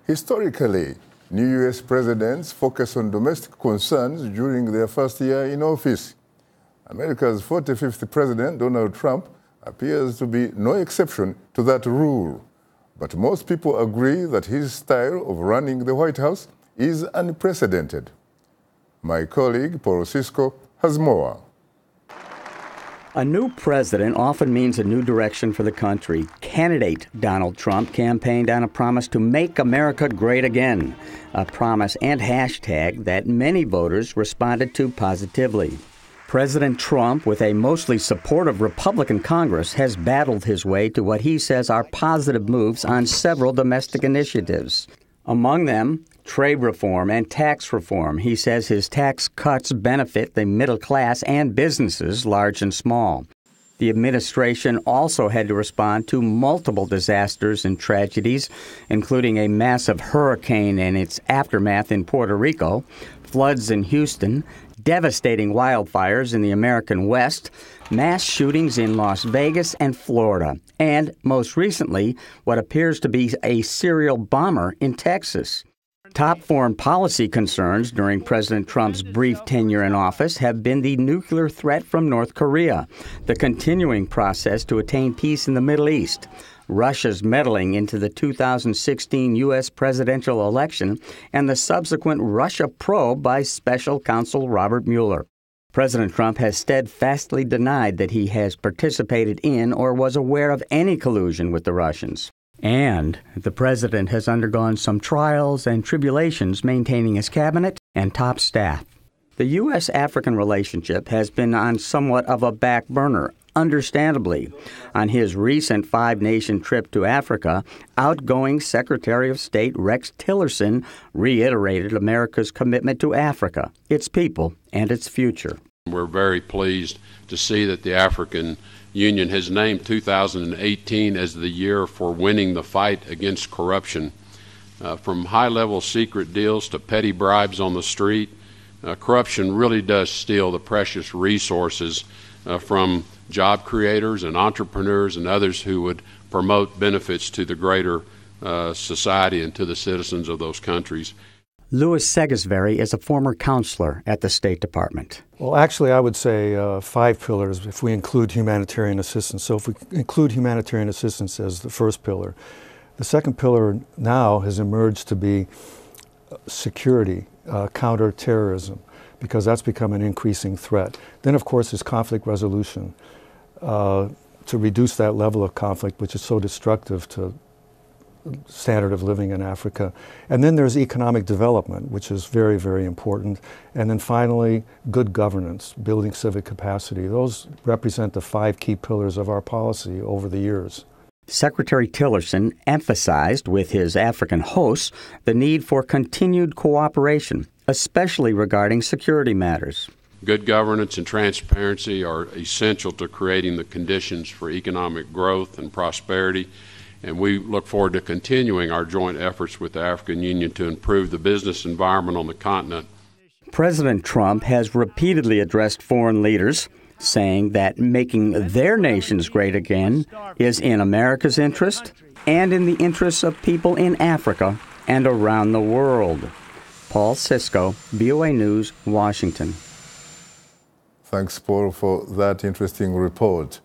Historically, new U.S. presidents focus on domestic concerns during their first year in office. America's 45th president, Donald Trump, appears to be no exception to that rule. But most people agree that his style of running the White House is unprecedented. My colleague, Paul Sisco, has more. A new president often means a new direction for the country. Candidate Donald Trump campaigned on a promise to make America great again, a promise and hashtag that many voters responded to positively. President Trump, with a mostly supportive Republican Congress, has battled his way to what he says are positive moves on several domestic initiatives. Among them, trade reform and tax reform. He says his tax cuts benefit the middle class and businesses, large and small. The administration also had to respond to multiple disasters and tragedies, including a massive hurricane and its aftermath in Puerto Rico, floods in Houston, devastating wildfires in the American West, mass shootings in Las Vegas and Florida, and, most recently, what appears to be a serial bomber in Texas. Top foreign policy concerns during President Trump's brief tenure in office have been the nuclear threat from North Korea, the continuing process to attain peace in the Middle East, Russia's meddling into the 2016 U.S. presidential election, and the subsequent Russia probe by Special Counsel Robert Mueller. President Trump has steadfastly denied that he has participated in or was aware of any collusion with the Russians. And the president has undergone some trials and tribulations maintaining his cabinet and top staff. The U.S.-African relationship has been on somewhat of a back burner, understandably. On his recent five-nation trip to Africa, outgoing Secretary of State Rex Tillerson reiterated America's commitment to Africa, its people, and its future. We're very pleased to see that the African Union has named 2018 as the year for winning the fight against corruption. From high-level secret deals to petty bribes on the street, corruption really does steal the precious resources from job creators and entrepreneurs and others who would promote benefits to the greater society and to the citizens of those countries. Louis Segesvary is a former counselor at the State Department. Well, actually, I would say 5 pillars if we include humanitarian assistance. So if we include humanitarian assistance as the first pillar, the second pillar now has emerged to be security, counterterrorism, because that's become an increasing threat. Then, of course, is conflict resolution, to reduce that level of conflict, which is so destructive to standard of living in Africa. And then there's economic development, which is very, very important. And then finally, good governance, building civic capacity. Those represent the 5 key pillars of our policy over the years. Secretary Tillerson emphasized with his African hosts the need for continued cooperation, especially regarding security matters. Good governance and transparency are essential to creating the conditions for economic growth and prosperity, and we look forward to continuing our joint efforts with the African Union to improve the business environment on the continent. President Trump has repeatedly addressed foreign leaders, saying that making their nations great again is in America's interest and in the interests of people in Africa and around the world. Paul Sisco, VOA News, Washington. Thanks, Paul, for that interesting report.